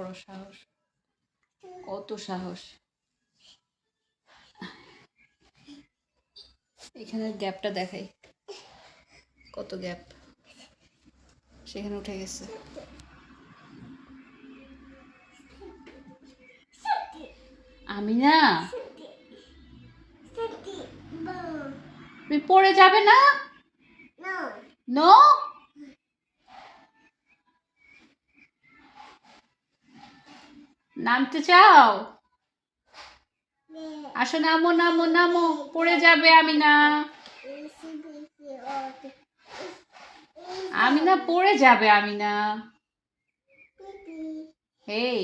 বড় সাহস, কত সাহস! এখানে গ্যাপটা দেখাই, কত গ্যাপ, সেখানে উঠে গেছে। আমি না, তুমি পড়ে যাবে না? নো, নামতে চাও? আসো, নামো নামো নামো, পড়ে যাবে। আমি না, আমি না, পড়ে যাবে। আমি না, এই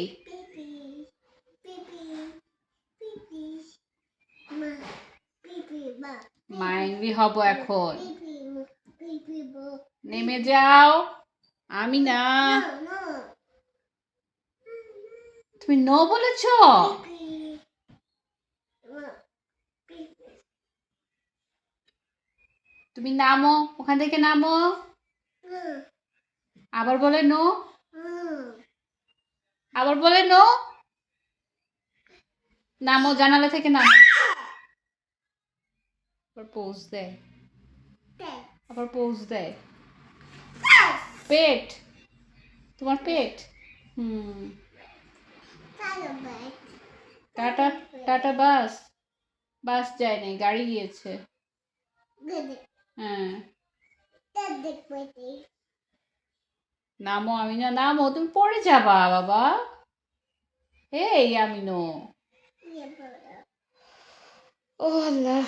মাইন্ডি হব এখন, নেমে যাও। আমি না, তুমি নো বলেছ? তুমি নামো, ওখান থেকে নামো। আবার বলে নো, আবার বলে নো। নামো, জানালা থেকে নামো। আবার পোজ দেয়, আবার পোজ দেয়। পেট, তোমার পেট। Tata, tata. বাস, বাস যায় নাই, গাড়ি গিয়েছে। হ্যাঁ, নামো। আমি না, নামো, তুমি পড়ে যাবা বাবা। এই আমিনো, ও আল্লাহ।